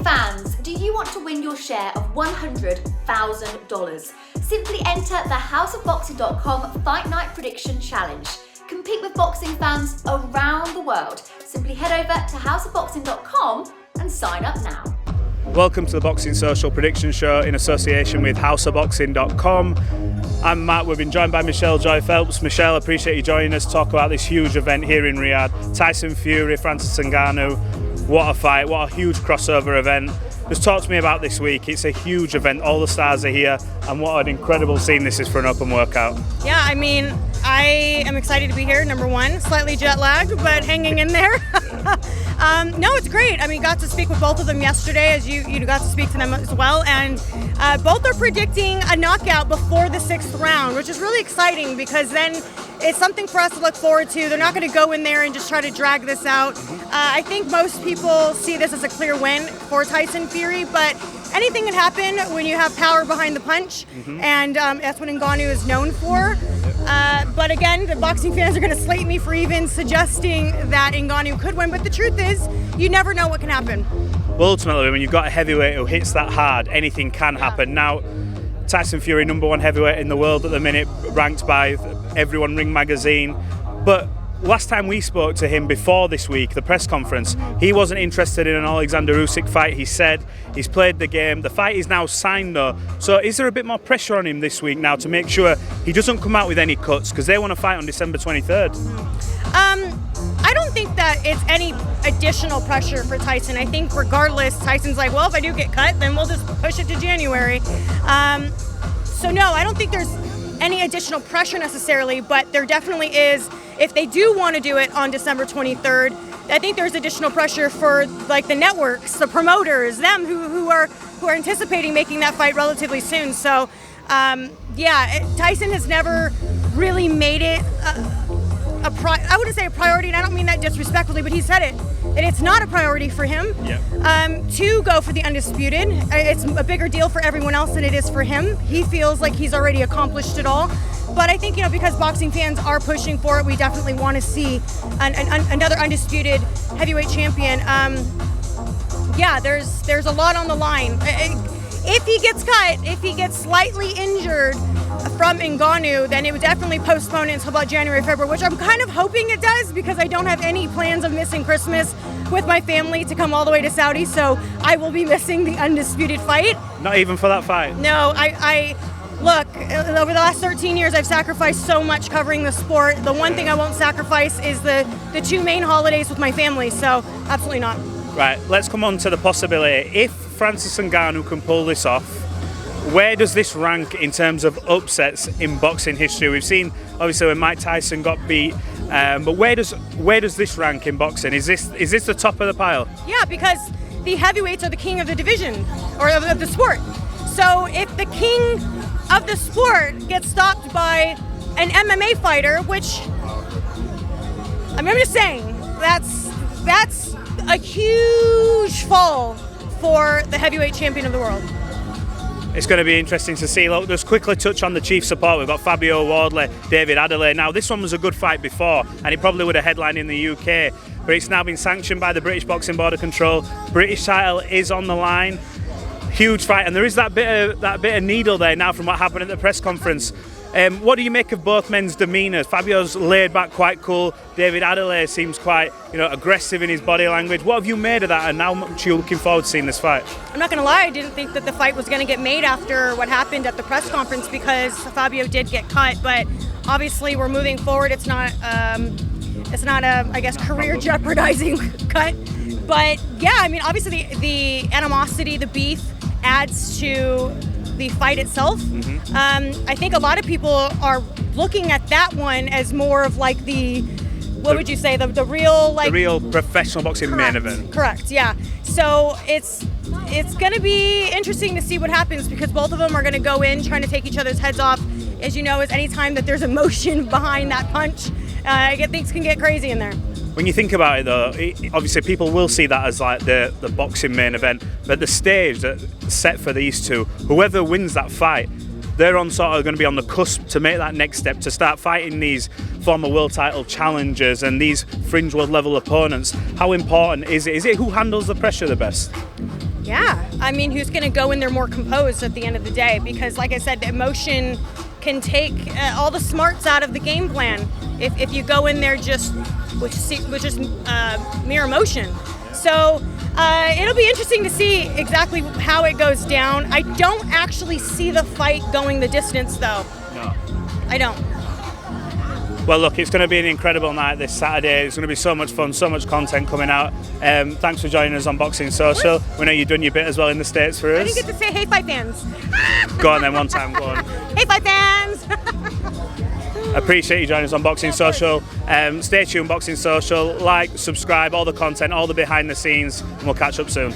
fans, do you want to win your share of $100,000? Simply enter the houseofboxing.com Fight Night Prediction Challenge. Compete with boxing fans around the world. Simply head over to houseofboxing.com and sign up now. Welcome to the Boxing Social Prediction Show in association with houseofboxing.com. I'm Matt. We've been joined by Michelle Joy Phelps. Michelle, appreciate you joining us to talk about this huge event here in Riyadh. Tyson Fury, Francis Ngannou. What a fight, what a huge crossover event. Just talk to me about this week. It's a huge event, all the stars are here, and what an incredible scene this is for an open workout. Yeah, I mean, I am excited to be here, number one. Slightly jet lagged, but hanging in there. No, it's great. I mean, got to speak with both of them yesterday, as you got to speak to them as well, and both are predicting a knockout before the 6th round, which is really exciting because then it's something for us to look forward to. They're not going to go in there and just try to drag this out. I think most people see this as a clear win for Tyson Fury, but anything can happen when you have power behind the punch, and that's what Ngannou is known for. But again, the boxing fans are going to slate me for even suggesting that Ngannou could win, but the truth is, you never know what can happen. Well, ultimately, when you've got a heavyweight who hits that hard, anything can happen. Now, Tyson Fury, number one heavyweight in the world at the minute, ranked by Everyone Ring magazine. But last time we spoke to him before this week, the press conference, he wasn't interested in an Alexander Usyk fight. He said he's played the game. The fight is now signed though. So is there a bit more pressure on him this week now to make sure he doesn't come out with any cuts? Because they want to fight on December 23rd. I don't think that it's any additional pressure for Tyson. I think regardless, Tyson's like, well, if I do get cut, then we'll just push it to January. So no, I don't think there's any additional pressure necessarily, but there definitely is. If they do want to do it on December 23rd, I think there's additional pressure for like the networks, the promoters, them who are anticipating making that fight relatively soon. So Tyson has never really made it I wouldn't say a priority, and I don't mean that disrespectfully, but he said it. And it's not a priority for him to go for the undisputed. It's a bigger deal for everyone else than it is for him. He feels like he's already accomplished it all. But I think, because boxing fans are pushing for it, we definitely want to see another undisputed heavyweight champion. There's a lot on the line. If he gets cut, if he gets slightly injured from Ngannou, then it would definitely postpone it until about January, February, which I'm kind of hoping it does because I don't have any plans of missing Christmas with my family to come all the way to Saudi, so I will be missing the undisputed fight. Not even for that fight? No, I look, over the last 13 years, I've sacrificed so much covering the sport. The one thing I won't sacrifice is the two main holidays with my family, so absolutely not. Right, let's come on to the possibility. If Francis Ngannou can pull this off, where does this rank in terms of upsets in boxing history? We've seen, obviously, when Mike Tyson got beat, but where does this rank in boxing? Is this the top of the pile? Yeah, because the heavyweights are the king of the division, or of the sport. So if the king of the sport gets stopped by an MMA fighter, which, I'm just saying, that's a huge fall for the heavyweight champion of the world. It's going to be interesting to see. Look, just quickly touch on the chief support. We've got Fabio Wardley, David Adeleye. Now, this one was a good fight before, and it probably would have headlined in the UK, but it's now been sanctioned by the British Boxing Board of Control. British title is on the line. Huge fight, and there is that bit of needle there now from what happened at the press conference. What do you make of both men's demeanour? Fabio's laid back, quite cool. David Adeleye seems quite, aggressive in his body language. What have you made of that, and how much are you looking forward to seeing this fight? I'm not going to lie, I didn't think that the fight was going to get made after what happened at the press conference because Fabio did get cut, but obviously we're moving forward. It's not a career jeopardizing cut. But yeah, obviously the animosity, the beef adds to the fight itself. I think a lot of people are looking at that one as more of like the real professional boxing main event. Correct, yeah. So it's going to be interesting to see what happens because both of them are going to go in trying to take each other's heads off. As you know, is any time that there's emotion behind that punch, things can get crazy in there. When you think about it though, obviously people will see that as like the boxing main event, but the stage that's set for these two, whoever wins that fight, they're on sort of going to be on the cusp to make that next step, to start fighting these former world title challengers and these fringe world level opponents. How important is it? Is it who handles the pressure the best? Yeah, I mean, who's going to go in there more composed at the end of the day? Because, like I said, emotion can take all the smarts out of the game plan if you go in there just with just mere emotion. So it'll be interesting to see exactly how it goes down. I don't actually see the fight going the distance, though. No. I don't. Well, look, it's going to be an incredible night this Saturday. It's going to be so much fun, so much content coming out. Thanks for joining us on Boxing Social. We know you've done your bit as well in the States for us. I didn't get to say hey, fight fans. Go on then, one time, go on. Hey, fight fans. Appreciate you joining us on Boxing Social. Stay tuned, Boxing Social. Like, subscribe, all the content, all the behind the scenes, and we'll catch up soon.